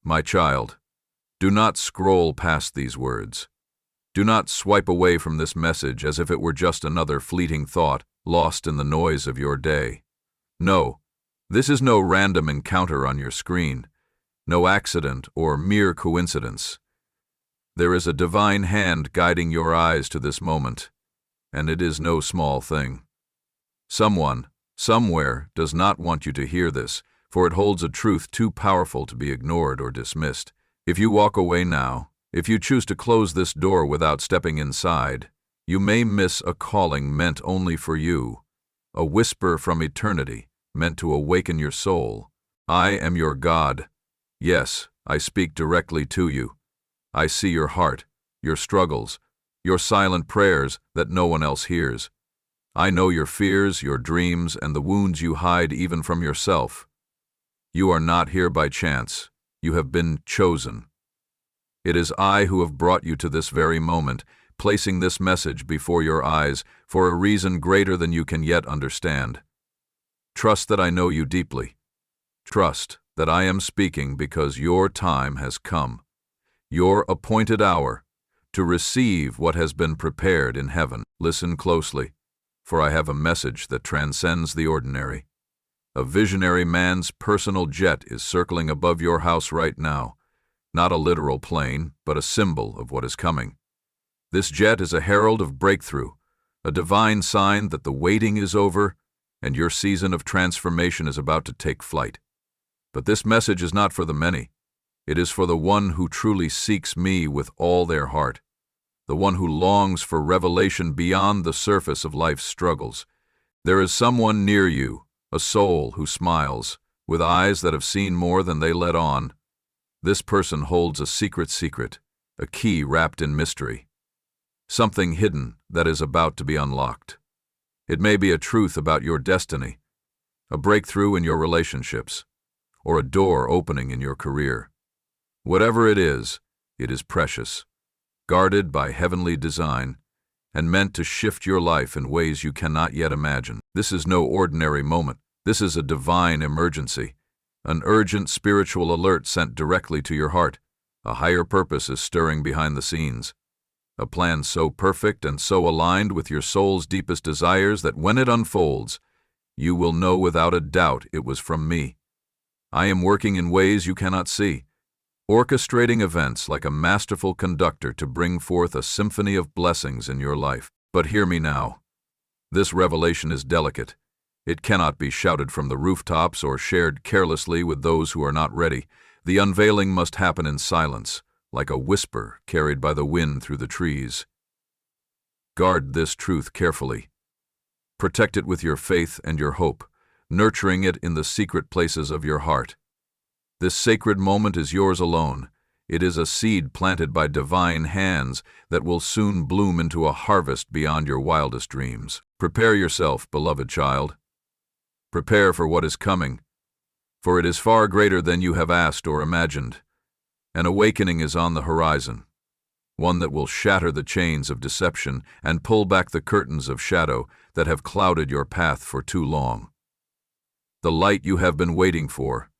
My child, do not scroll past these words. Do not swipe away from this message as if it were just another fleeting thought lost in the noise of your day. No, this is no random encounter on your screen, no accident or mere coincidence. There is a divine hand guiding your eyes to this moment, and it is no small thing. Someone, somewhere, does not want you to hear this, for it holds a truth too powerful to be ignored or dismissed. If you walk away now, if you choose to close this door without stepping inside, you may miss a calling meant only for you, a whisper from eternity meant to awaken your soul. I am your God. Yes, I speak directly to you. I see your heart, your struggles, your silent prayers that no one else hears. I know your fears, your dreams, and the wounds you hide even from yourself. You are not here by chance. You have been chosen. It is I who have brought you to this very moment, placing this message before your eyes for a reason greater than you can yet understand. Trust that I know you deeply. Trust that I am speaking because your time has come, your appointed hour, to receive what has been prepared in heaven. Listen closely, for I have a message that transcends the ordinary. A visionary man's personal jet is circling above your house right now. Not a literal plane, but a symbol of what is coming. This jet is a herald of breakthrough, a divine sign that the waiting is over and your season of transformation is about to take flight. But this message is not for the many. It is for the one who truly seeks me with all their heart, the one who longs for revelation beyond the surface of life's struggles. There is someone near you, a soul who smiles, with eyes that have seen more than they let on. This person holds a secret, a key wrapped in mystery. Something hidden that is about to be unlocked. It may be a truth about your destiny, a breakthrough in your relationships, or a door opening in your career. Whatever it is precious, guarded by heavenly design, and meant to shift your life in ways you cannot yet imagine. This is no ordinary moment. This is a divine emergency, an urgent spiritual alert sent directly to your heart. A higher purpose is stirring behind the scenes. A plan so perfect and so aligned with your soul's deepest desires that when it unfolds, you will know without a doubt it was from me. I am working in ways you cannot see, orchestrating events like a masterful conductor to bring forth a symphony of blessings in your life. But hear me now. This revelation is delicate. It cannot be shouted from the rooftops or shared carelessly with those who are not ready. The unveiling must happen in silence, like a whisper carried by the wind through the trees. Guard this truth carefully. Protect it with your faith and your hope, nurturing it in the secret places of your heart. This sacred moment is yours alone. It is a seed planted by divine hands that will soon bloom into a harvest beyond your wildest dreams. Prepare yourself, beloved child. Prepare for what is coming, for it is far greater than you have asked or imagined. An awakening is on the horizon, one that will shatter the chains of deception and pull back the curtains of shadow that have clouded your path for too long. The light you have been waiting for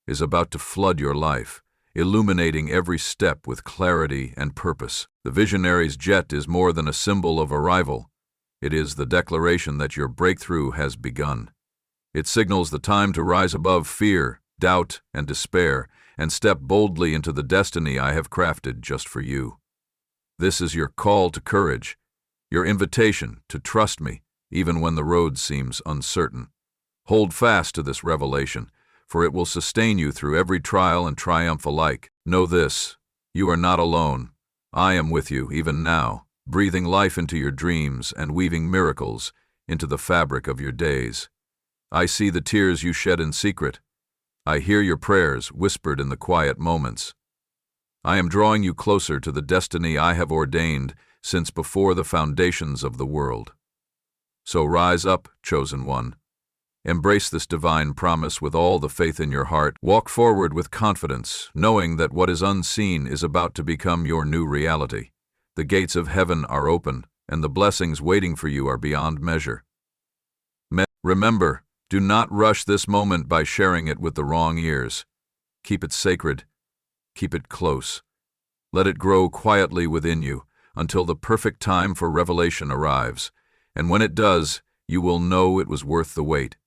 is about to flood your life, illuminating every step with clarity and purpose. The visionary's jet is more than a symbol of arrival. It is the declaration that your breakthrough has begun. It signals the time to rise above fear, doubt, and despair, and step boldly into the destiny I have crafted just for you. This is your call to courage, your invitation to trust me, even when the road seems uncertain. Hold fast to this revelation, for it will sustain you through every trial and triumph alike. Know this, you are not alone. I am with you, even now, breathing life into your dreams and weaving miracles into the fabric of your days. I see the tears you shed in secret. I hear your prayers whispered in the quiet moments. I am drawing you closer to the destiny I have ordained since before the foundations of the world. So rise up, chosen one. Embrace this divine promise with all the faith in your heart. Walk forward with confidence, knowing that what is unseen is about to become your new reality. The gates of heaven are open, and the blessings waiting for you are beyond measure. Remember, do not rush this moment by sharing it with the wrong ears. Keep it sacred. Keep it close. Let it grow quietly within you until the perfect time for revelation arrives, and when it does, you will know it was worth the wait.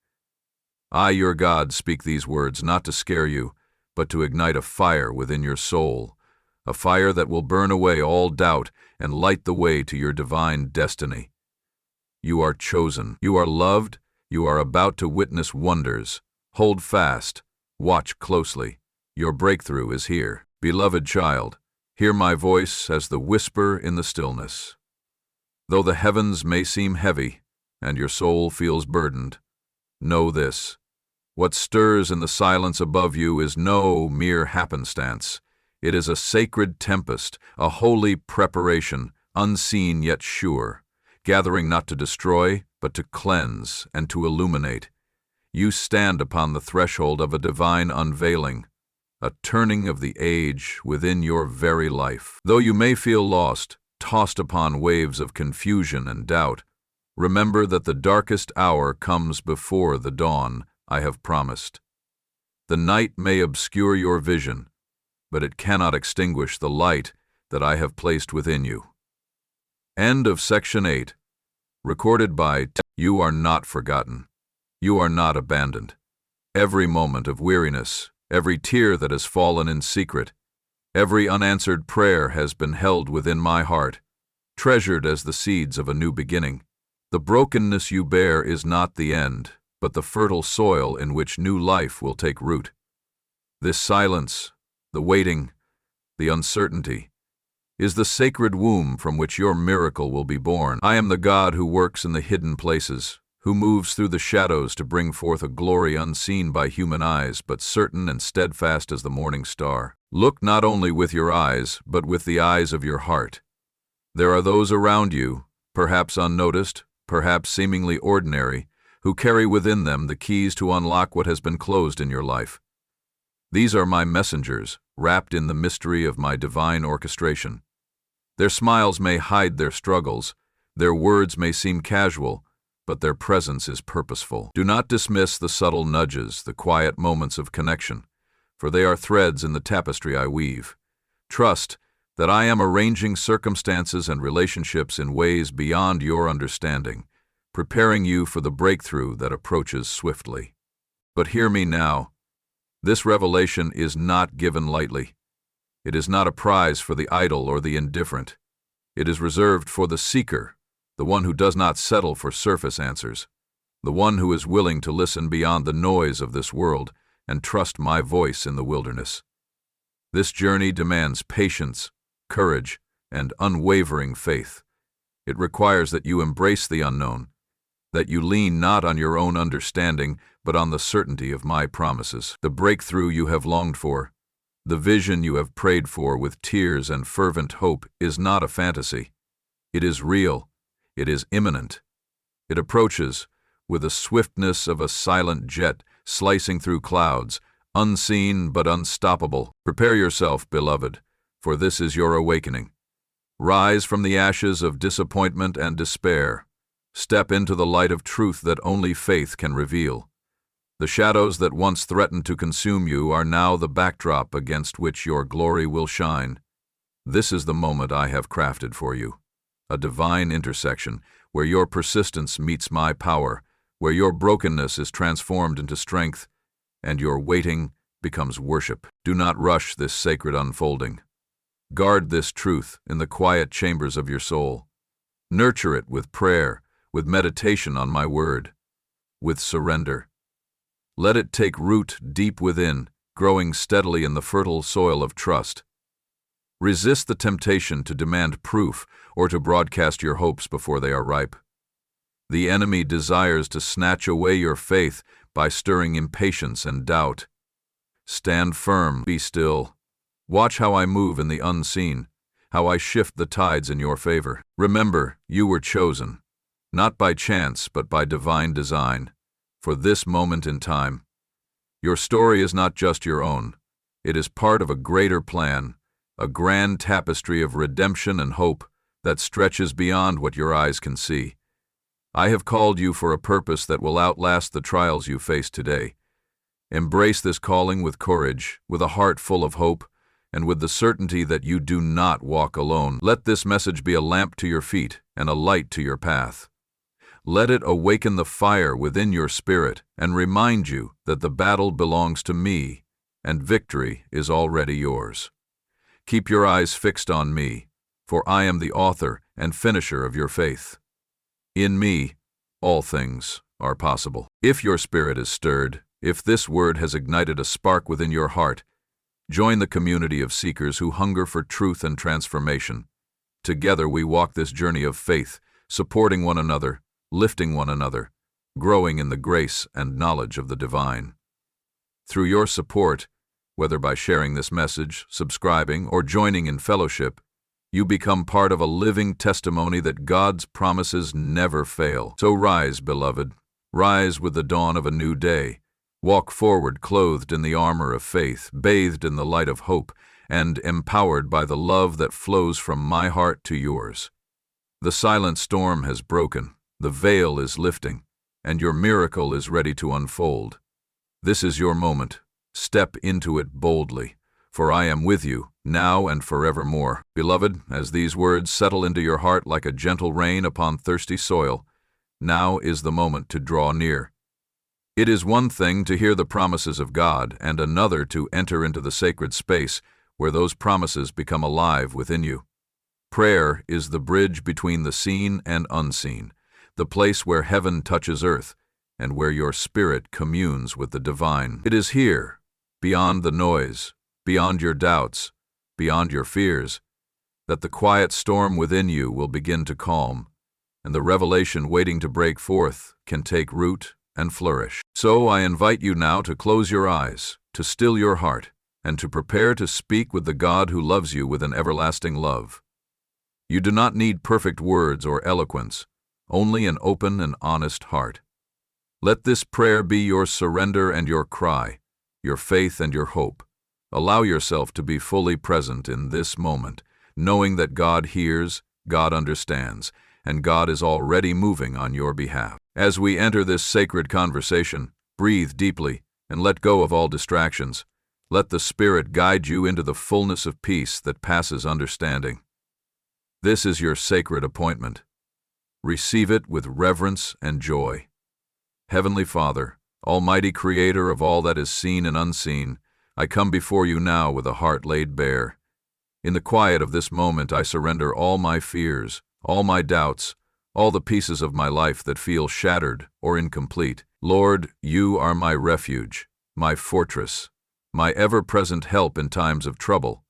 I, your God, speak these words not to scare you, but to ignite a fire within your soul, a fire that will burn away all doubt and light the way to your divine destiny. You are chosen. You are loved. You are about to witness wonders. Hold fast. Watch closely. Your breakthrough is here. Beloved child, hear my voice as the whisper in the stillness. Though the heavens may seem heavy and your soul feels burdened, know this: what stirs in the silence above you is no mere happenstance. It is a sacred tempest, a holy preparation, unseen yet sure, gathering not to destroy, but to cleanse and to illuminate. You stand upon the threshold of a divine unveiling, a turning of the age within your very life. Though you may feel lost, tossed upon waves of confusion and doubt, remember that the darkest hour comes before the dawn I have promised. The night may obscure your vision, but it cannot extinguish the light that I have placed within you. End of Section 8. Recorded by You are not forgotten. You are not abandoned. Every moment of weariness, every tear that has fallen in secret, every unanswered prayer has been held within my heart, treasured as the seeds of a new beginning. The brokenness you bear is not the end, but the fertile soil in which new life will take root. This silence, the waiting, the uncertainty, is the sacred womb from which your miracle will be born. I am the God who works in the hidden places, who moves through the shadows to bring forth a glory unseen by human eyes, but certain and steadfast as the morning star. Look not only with your eyes, but with the eyes of your heart. There are those around you, perhaps unnoticed, perhaps seemingly ordinary, who carry within them the keys to unlock what has been closed in your life. These are my messengers, wrapped in the mystery of my divine orchestration. Their smiles may hide their struggles, their words may seem casual, but their presence is purposeful. Do not dismiss the subtle nudges, the quiet moments of connection, for they are threads in the tapestry I weave. Trust that I am arranging circumstances and relationships in ways beyond your understanding, preparing you for the breakthrough that approaches swiftly. But hear me now. This revelation is not given lightly. It is not a prize for the idle or the indifferent. It is reserved for the seeker, the one who does not settle for surface answers, the one who is willing to listen beyond the noise of this world and trust my voice in the wilderness. This journey demands patience, courage, and unwavering faith. It requires that you embrace the unknown, that you lean not on your own understanding, but on the certainty of my promises. The breakthrough you have longed for, the vision you have prayed for with tears and fervent hope is not a fantasy. It is real. It is imminent. It approaches with the swiftness of a silent jet slicing through clouds, unseen but unstoppable. Prepare yourself, beloved, for this is your awakening. Rise from the ashes of disappointment and despair. Step into the light of truth that only faith can reveal. The shadows that once threatened to consume you are now the backdrop against which your glory will shine. This is the moment I have crafted for you. A divine intersection where your persistence meets my power, where your brokenness is transformed into strength, and your waiting becomes worship. Do not rush this sacred unfolding. Guard this truth in the quiet chambers of your soul. Nurture it with prayer, with meditation on my word, with surrender. Let it take root deep within, growing steadily in the fertile soil of trust. Resist the temptation to demand proof or to broadcast your hopes before they are ripe. The enemy desires to snatch away your faith by stirring impatience and doubt. Stand firm, be still. Watch how I move in the unseen, how I shift the tides in your favor. Remember, you were chosen, not by chance but by divine design, for this moment in time. Your story is not just your own. It is part of a greater plan, a grand tapestry of redemption and hope that stretches beyond what your eyes can see. I have called you for a purpose that will outlast the trials you face today. Embrace this calling with courage, with a heart full of hope, and with the certainty that you do not walk alone. Let this message be a lamp to your feet and a light to your path. Let it awaken the fire within your spirit and remind you that the battle belongs to me and victory is already yours. Keep your eyes fixed on me, for I am the author and finisher of your faith. In me, all things are possible. If your spirit is stirred, if this word has ignited a spark within your heart, join the community of seekers who hunger for truth and transformation. Together we walk this journey of faith, supporting one another, lifting one another, growing in the grace and knowledge of the divine. Through your support, whether by sharing this message, subscribing, or joining in fellowship, you become part of a living testimony that God's promises never fail. So rise, beloved, rise with the dawn of a new day. Walk forward clothed in the armor of faith, bathed in the light of hope, and empowered by the love that flows from my heart to yours. The silent storm has broken, the veil is lifting, and your miracle is ready to unfold. This is your moment. Step into it boldly, for I am with you, now and forevermore. Beloved, as these words settle into your heart like a gentle rain upon thirsty soil, now is the moment to draw near. It is one thing to hear the promises of God, and another to enter into the sacred space where those promises become alive within you. Prayer is the bridge between the seen and unseen, the place where heaven touches earth, and where your spirit communes with the divine. It is here, beyond the noise, beyond your doubts, beyond your fears, that the quiet storm within you will begin to calm, and the revelation waiting to break forth can take root and flourish. So I invite you now to close your eyes, to still your heart, and to prepare to speak with the God who loves you with an everlasting love. You do not need perfect words or eloquence, only an open and honest heart. Let this prayer be your surrender and your cry, your faith and your hope. Allow yourself to be fully present in this moment, knowing that God hears, God understands, and God is already moving on your behalf. As we enter this sacred conversation, breathe deeply and let go of all distractions. Let the Spirit guide you into the fullness of peace that passes understanding. This is your sacred appointment. Receive it with reverence and joy. Heavenly Father, Almighty Creator of all that is seen and unseen, I come before you now with a heart laid bare. In the quiet of this moment, I surrender all my fears, all my doubts, all the pieces of my life that feel shattered or incomplete. Lord, you are my refuge, my fortress, my ever-present help in times of trouble.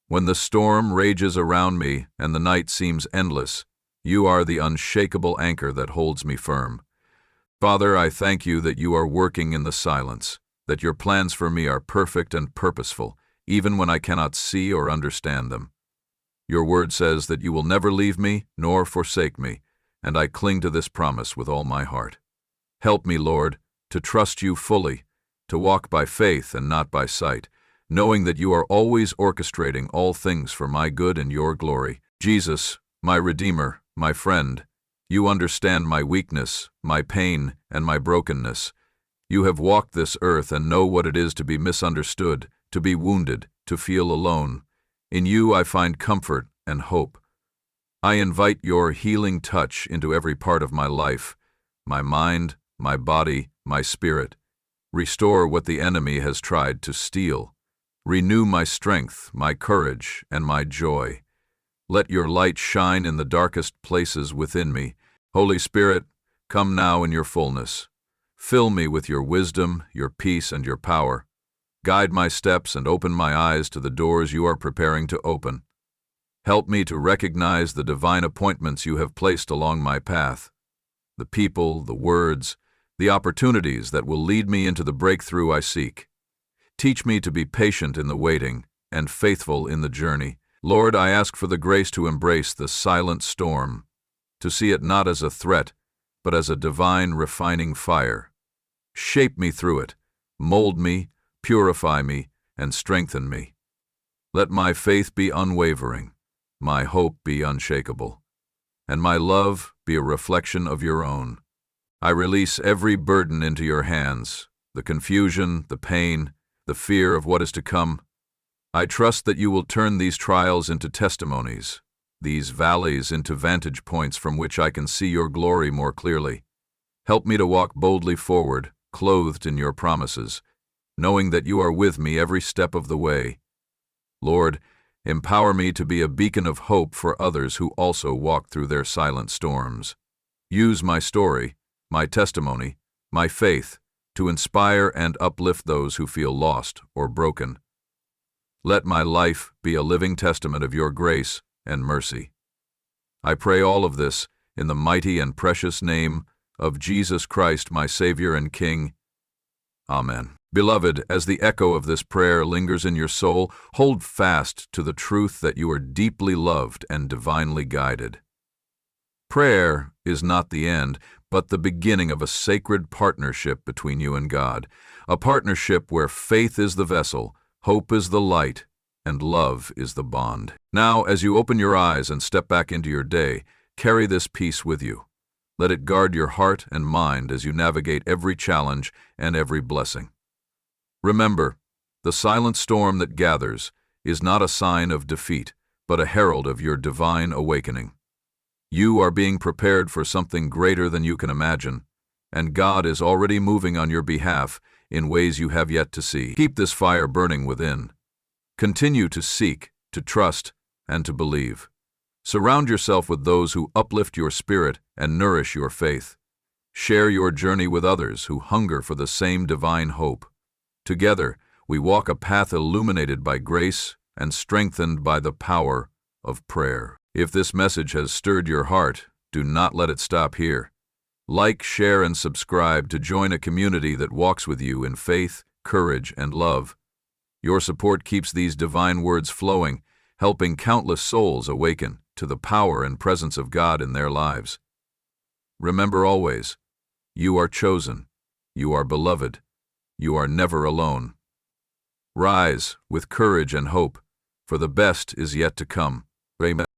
When the storm rages around me and the night seems endless, you are the unshakable anchor that holds me firm. Father, I thank you that you are working in the silence, that your plans for me are perfect and purposeful, even when I cannot see or understand them. Your word says that you will never leave me nor forsake me, and I cling to this promise with all my heart. Help me, Lord, to trust you fully, to walk by faith and not by sight, knowing that you are always orchestrating all things for my good and your glory. Jesus, my Redeemer, my friend, you understand my weakness, my pain, and my brokenness. You have walked this earth and know what it is to be misunderstood, to be wounded, to feel alone. In you I find comfort and hope. I invite your healing touch into every part of my life, my mind, my body, my spirit. Restore what the enemy has tried to steal. Renew my strength, my courage, and my joy. Let your light shine in the darkest places within me. Holy Spirit, come now in your fullness. Fill me with your wisdom, your peace, and your power. Guide my steps and open my eyes to the doors you are preparing to open. Help me to recognize the divine appointments you have placed along my path, the people, the words, the opportunities that will lead me into the breakthrough I seek. Teach me to be patient in the waiting and faithful in the journey. Lord, I ask for the grace to embrace the silent storm, to see it not as a threat, but as a divine refining fire. Shape me through it, mold me, purify me, and strengthen me. Let my faith be unwavering, my hope be unshakable, and my love be a reflection of your own. I release every burden into your hands, the confusion, the pain, the fear of what is to come. I trust that you will turn these trials into testimonies, these valleys into vantage points from which I can see your glory more clearly. Help me to walk boldly forward, clothed in your promises, knowing that you are with me every step of the way. Lord, empower me to be a beacon of hope for others who also walk through their silent storms. Use my story, my testimony, my faith, to inspire and uplift those who feel lost or broken. Let my life be a living testament of your grace and mercy. I pray all of this in the mighty and precious name of Jesus Christ, my Savior and King. Amen. Beloved, as the echo of this prayer lingers in your soul, hold fast to the truth that you are deeply loved and divinely guided. Prayer is not the end, but the beginning of a sacred partnership between you and God, a partnership where faith is the vessel, hope is the light, and love is the bond. Now, as you open your eyes and step back into your day, carry this peace with you. Let it guard your heart and mind as you navigate every challenge and every blessing. Remember, the silent storm that gathers is not a sign of defeat, but a herald of your divine awakening. You are being prepared for something greater than you can imagine, and God is already moving on your behalf in ways you have yet to see. Keep this fire burning within. Continue to seek, to trust, and to believe. Surround yourself with those who uplift your spirit and nourish your faith. Share your journey with others who hunger for the same divine hope. Together, we walk a path illuminated by grace and strengthened by the power of prayer. If this message has stirred your heart, do not let it stop here. Like, share, and subscribe to join a community that walks with you in faith, courage, and love. Your support keeps these divine words flowing, helping countless souls awaken to the power and presence of God in their lives. Remember always, you are chosen, you are beloved, you are never alone. Rise with courage and hope, for the best is yet to come. Amen.